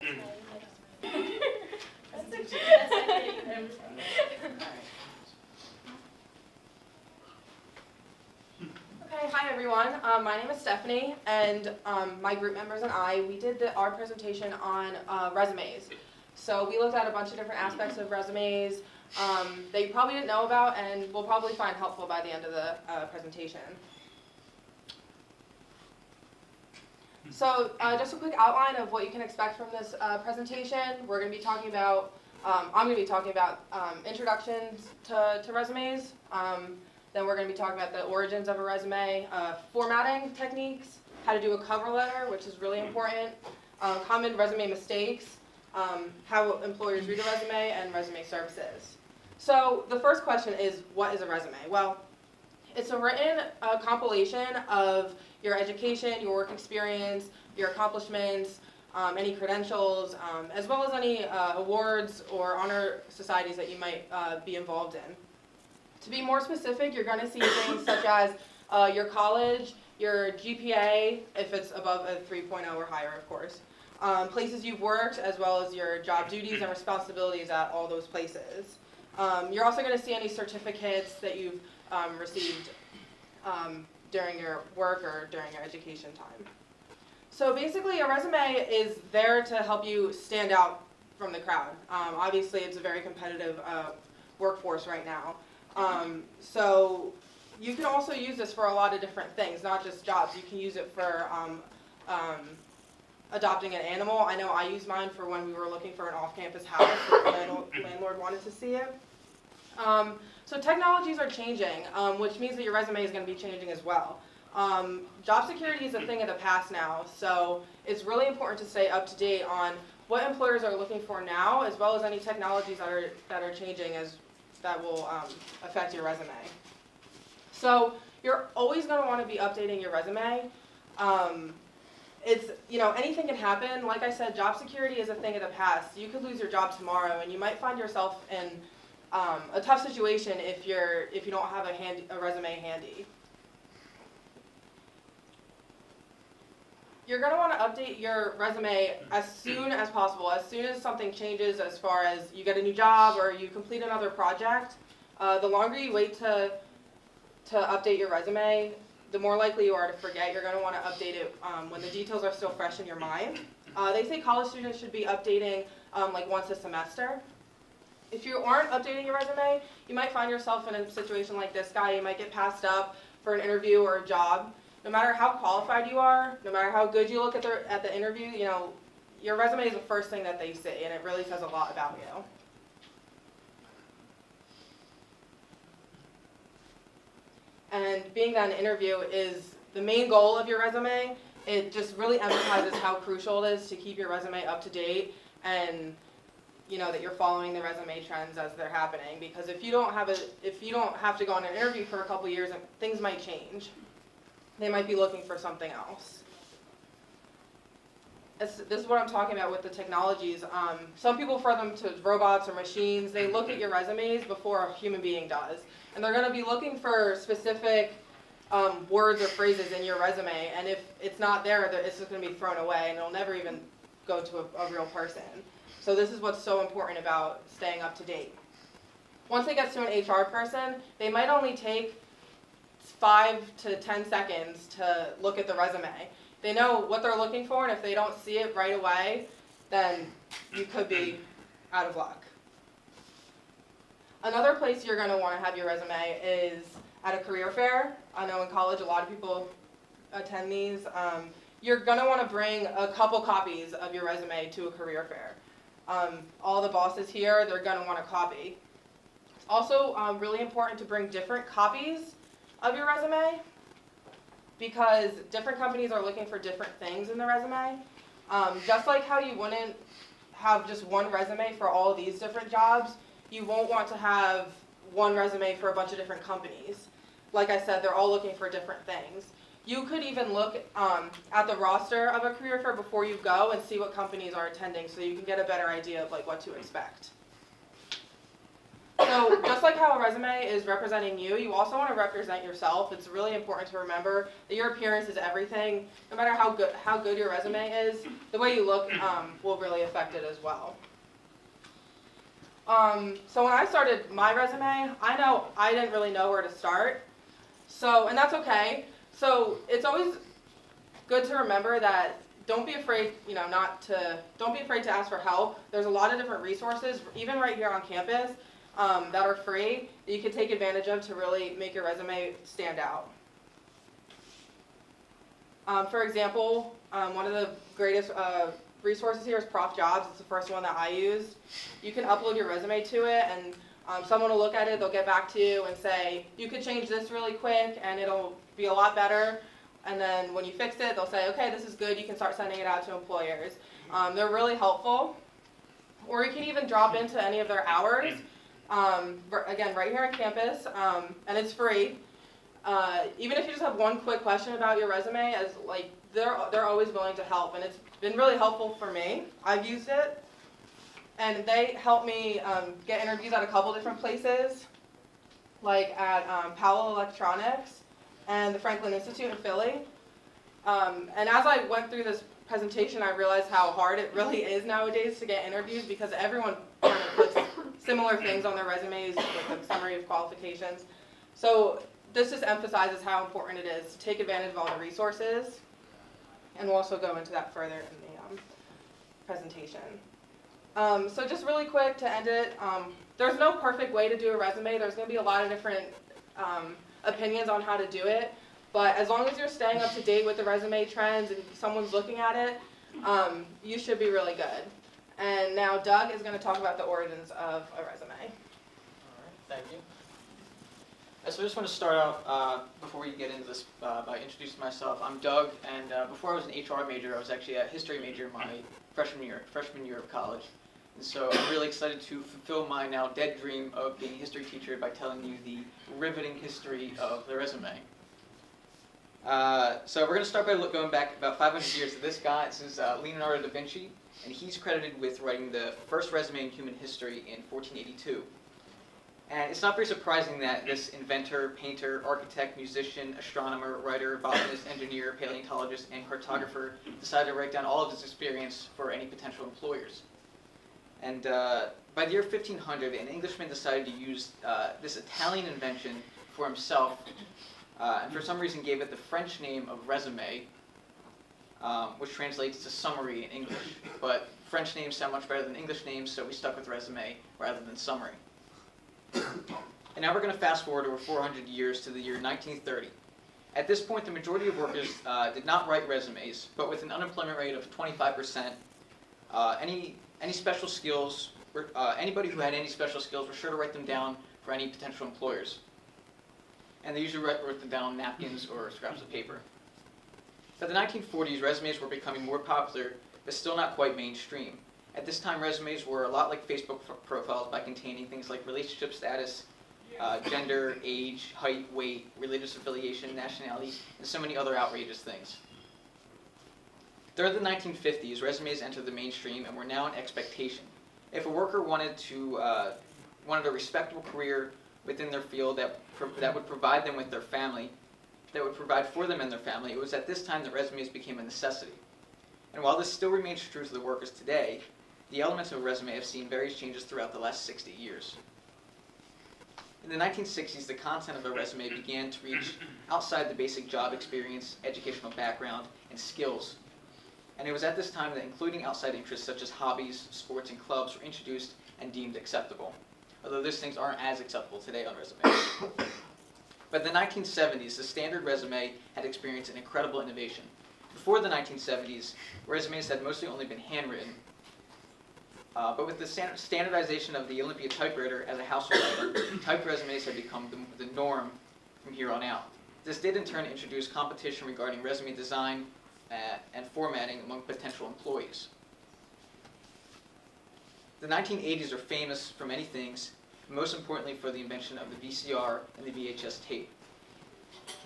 Okay, hi everyone. My name is Stephanie, and my group members and I, we did our presentation on resumes. So we looked at a bunch of different aspects of resumes that you probably didn't know about and will probably find helpful by the end of the presentation. So just a quick outline of what you can expect from this presentation. We're going to be talking about, I'm going to be talking about introductions to resumes. Then we're going to be talking about the origins of a resume, formatting techniques, how to do a cover letter, which is really important, common resume mistakes, how employers read a resume, and resume services. So the first question is, what is a resume? Well, it's a written compilation of your education, your work experience, your accomplishments, any credentials, as well as any awards or honor societies that you might be involved in. To be more specific, you're going to see things such as your college, your GPA, if it's above a 3.0 or higher, of course, places you've worked, as well as your job duties and responsibilities at all those places. You're also going to see any certificates that you've received during your work or during your education time. So basically, a resume is there to help you stand out from the crowd. Obviously, it's a very competitive workforce right now. So you can also use this for a lot of different things, not just jobs. You can use it for adopting an animal. I know I used mine for when we were looking for an off-campus house. The landlord wanted to see it. So technologies are changing, which means that your resume is going to be changing as well. Job security is a thing of the past now, so it's really important to stay up to date on what employers are looking for now, as well as any technologies that are changing that will affect your resume. So you're always going to want to be updating your resume. Anything can happen. Like I said, job security is a thing of the past. You could lose your job tomorrow, and you might find yourself in a tough situation if you don't have a resume handy. You're going to want to update your resume as soon as possible, as soon as something changes as far as you get a new job or you complete another project. The longer you wait to update your resume, the more likely you are to forget. You're going to want to update it when the details are still fresh in your mind. They say college students should be updating like once a semester. If you aren't updating your resume, you might find yourself in a situation like this guy. You might get passed up for an interview or a job. No matter how qualified you are, no matter how good you look at the interview, your resume is the first thing that they see, and it really says a lot about you. And being that an interview is the main goal of your resume, it just really emphasizes how crucial it is to keep your resume up to date and that you're following the resume trends as they're happening. Because if you don't have to go on an interview for a couple years, things might change. They might be looking for something else. This is what I'm talking about with the technologies. Some people refer them to robots or machines. They look at your resumes before a human being does. And they're going to be looking for specific words or phrases in your resume. And if it's not there, it's just going to be thrown away, and it'll never even go to a real person. So this is what's so important about staying up to date. Once it gets to an HR person, they might only take 5 to 10 seconds to look at the resume. They know what they're looking for, and if they don't see it right away, then you could be out of luck. Another place you're going to want to have your resume is at a career fair. I know in college a lot of people attend these. You're going to want to bring a couple copies of your resume to a career fair. All the bosses here, they're going to want a copy. It's also really important to bring different copies of your resume, because different companies are looking for different things in the resume. Just like how you wouldn't have just one resume for all of these different jobs, you won't want to have one resume for a bunch of different companies. Like I said, they're all looking for different things. You could even look at the roster of a career fair before you go and see what companies are attending, so you can get a better idea of what to expect. So So just like how a resume is representing you, you also want to represent yourself. It's really important to remember that your appearance is everything. No matter how good your resume is, the way you look will really affect it as well. So when I started my resume, I know I didn't really know where to start. So, and that's okay. So it's always good to remember that don't be afraid, don't be afraid to ask for help. There's a lot of different resources, even right here on campus, that are free that you can take advantage of to really make your resume stand out. For example, one of the greatest resources here is Prof Jobs. It's the first one that I used. You can upload your resume to it, and someone will look at it, they'll get back to you and say, you could change this really quick and it'll be a lot better. And then when you fix it, they'll say, okay, this is good, you can start sending it out to employers. They're really helpful. Or you can even drop into any of their hours. Again, right here on campus, and it's free. Even if you just have one quick question about your resume, they're always willing to help, and it's been really helpful for me. I've used it, and they helped me get interviews at a couple different places, like at Powell Electronics and the Franklin Institute in Philly. And as I went through this presentation, I realized how hard it really is nowadays to get interviews because everyone kind of puts similar things on their resumes with a summary of qualifications. So this just emphasizes how important it is to take advantage of all the resources, and we'll also go into that further in the presentation. So just really quick to end it, there's no perfect way to do a resume. There's going to be a lot of different opinions on how to do it, but as long as you're staying up to date with the resume trends and someone's looking at it, you should be really good. And now Doug is going to talk about the origins of a resume. All right, thank you. So I just want to start out, before we get into this, by introducing myself. I'm Doug, and before I was an HR major, I was actually a history major my freshman year of college. And so I'm really excited to fulfill my now dead dream of being a history teacher by telling you the riveting history of the resume. So we're going to start by going back about 500 years to this guy. This is Leonardo da Vinci, and he's credited with writing the first resume in human history in 1482. And it's not very surprising that this inventor, painter, architect, musician, astronomer, writer, botanist, engineer, paleontologist, and cartographer decided to write down all of his experience for any potential employers. And by the year 1500, an Englishman decided to use this Italian invention for himself, and for some reason gave it the French name of resume, which translates to summary in English. But French names sound much better than English names, so we stuck with resume rather than summary. And now we're going to fast forward over 400 years to the year 1930. At this point, the majority of workers did not write resumes, but with an unemployment rate of 25%, any special skills, anybody who had any special skills were sure to write them down for any potential employers. And they usually wrote them down on napkins or scraps of paper. By the 1940s, resumes were becoming more popular, but still not quite mainstream. At this time, resumes were a lot like Facebook profiles by containing things like relationship status, gender, age, height, weight, religious affiliation, nationality, and so many other outrageous things. During the 1950s, resumes entered the mainstream and were now an expectation. If a worker wanted a respectable career within their field that would provide them with their family, that would provide for them and their family, it was at this time that resumes became a necessity. And while this still remains true to the workers today, the elements of a resume have seen various changes throughout the last 60 years. In the 1960s, the content of a resume began to reach outside the basic job experience, educational background, and skills. And it was at this time that including outside interests such as hobbies, sports, and clubs were introduced and deemed acceptable, although those things aren't as acceptable today on resumes. By the 1970s, the standard resume had experienced an incredible innovation. Before the 1970s, resumes had mostly only been handwritten, but with the standardization of the Olympia typewriter as a household item, typed resumes had become the norm from here on out. This did in turn introduce competition regarding resume design and formatting among potential employees. The 1980s are famous for many things, most importantly for the invention of the VCR and the VHS tape.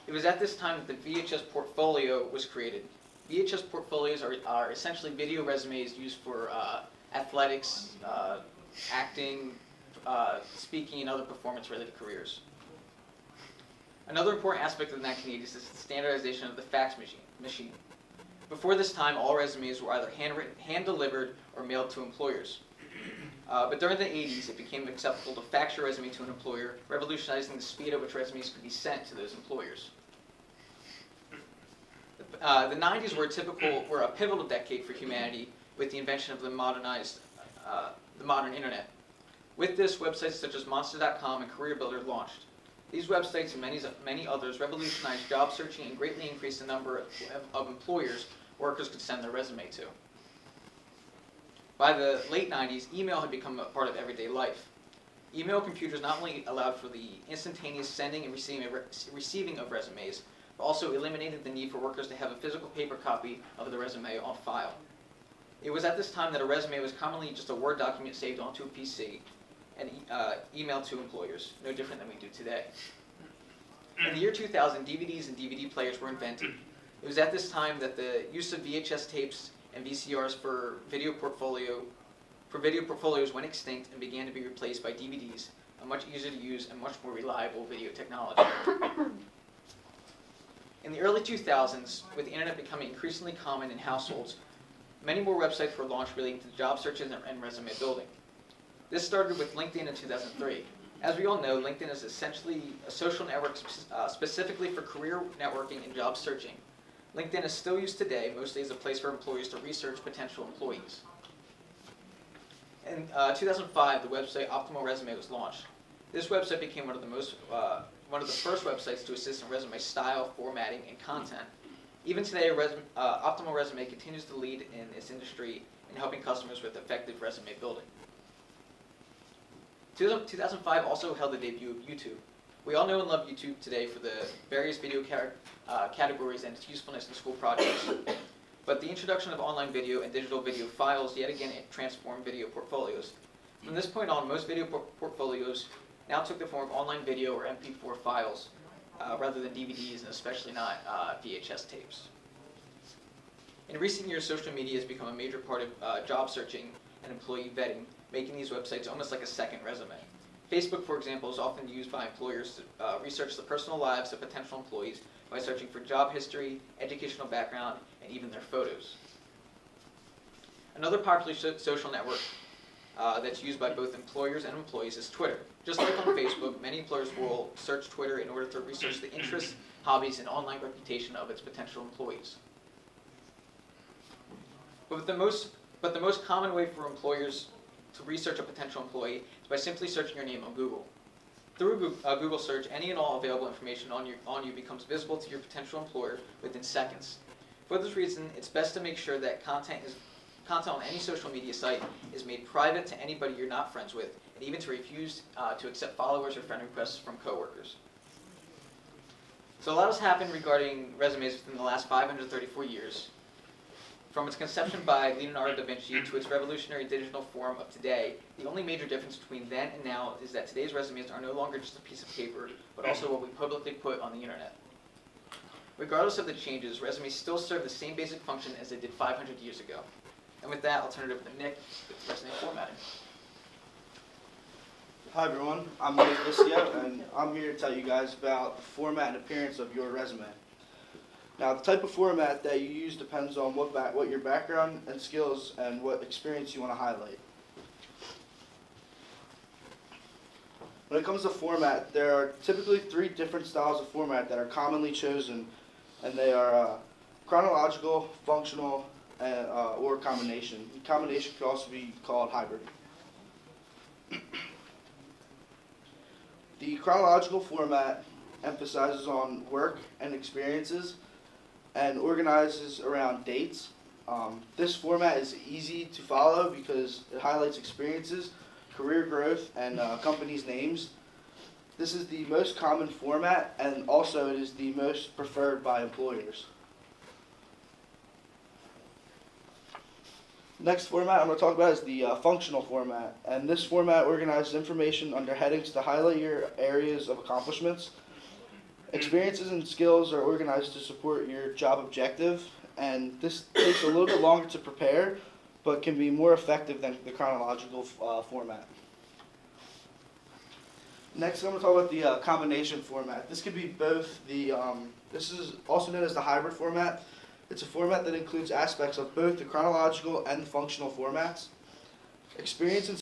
It was at this time that the VHS portfolio was created. VHS portfolios are essentially video resumes used for athletics, acting, speaking, and other performance-related careers. Another important aspect of the 1980s is the standardization of the fax machine. Before this time, all resumes were either handwritten, hand-delivered, or mailed to employers. But during the 80s, it became acceptable to fax your resume to an employer, revolutionizing the speed at which resumes could be sent to those employers. The 90s were a pivotal decade for humanity with the invention of the modern internet. With this, websites such as Monster.com and CareerBuilder launched. These websites and many others revolutionized job searching and greatly increased the number of employers workers could send their resume to. By the late 90s, email had become a part of everyday life. Email computers not only allowed for the instantaneous sending and receiving of resumes, but also eliminated the need for workers to have a physical paper copy of the resume on file. It was at this time that a resume was commonly just a Word document saved onto a PC and emailed to employers, no different than we do today. In the year 2000, DVDs and DVD players were invented. It was at this time that the use of VHS tapes and VCRs for video portfolios went extinct and began to be replaced by DVDs, a much easier to use and much more reliable video technology. In the early 2000s, with the internet becoming increasingly common in households, many more websites were launched relating to job searches and resume building. This started with LinkedIn in 2003. As we all know, LinkedIn is essentially a social network specifically for career networking and job searching. LinkedIn is still used today, mostly as a place for employers to research potential employees. In 2005, the website Optimal Resume was launched. This website became one of the first websites to assist in resume style, formatting, and content. Even today, Optimal Resume continues to lead in its industry in helping customers with effective resume building. 2005 also held the debut of YouTube. We all know and love YouTube today for the various video categories and its usefulness in school projects. But the introduction of online video and digital video files yet again transformed video portfolios. From this point on, most video portfolios now took the form of online video or MP4 files rather than DVDs, and especially not VHS tapes. In recent years, social media has become a major part of job searching and employee vetting, making these websites almost like a second resume. Facebook, for example, is often used by employers to research the personal lives of potential employees by searching for job history, educational background, and even their photos. Another popular social network that's used by both employers and employees is Twitter. Just like on Facebook, many employers will search Twitter in order to research the interests, hobbies, and online reputation of its potential employees. But the most common way for employers to research a potential employee is by simply searching your name on Google. Through a Google search, any and all available information on you becomes visible to your potential employer within seconds. For this reason, it's best to make sure that content on any social media site is made private to anybody you're not friends with, and even to refuse to accept followers or friend requests from coworkers. So a lot has happened regarding resumes within the last 534 years. From its conception by Leonardo da Vinci to its revolutionary digital form of today, the only major difference between then and now is that today's resumes are no longer just a piece of paper, but also what we publicly put on the internet. Regardless of the changes, resumes still serve the same basic function as they did 500 years ago. And with that, I'll turn it over to Nick with resume formatting. Hi everyone, I'm Nick Liscio, and I'm here to tell you guys about the format and appearance of your resume. Now, the type of format that you use depends on what your background and skills and what experience you want to highlight. When it comes to format, there are typically 3 different styles of format that are commonly chosen, and they are chronological, functional, or combination. Combination could also be called hybrid. The chronological format emphasizes on work and experiences and organizes around dates. This format is easy to follow because it highlights experiences, career growth, and companies' names. This is the most common format, and also it is the most preferred by employers. Next format I'm going to talk about is the functional format, and this format organizes information under headings to highlight your areas of accomplishments. Experiences and skills are organized to support your job objective, and this takes a little bit longer to prepare, but can be more effective than the chronological format. Next, I'm going to talk about the combination format. This could be both the, this is also known as the hybrid format. It's a format that includes aspects of both the chronological and functional formats. Experience and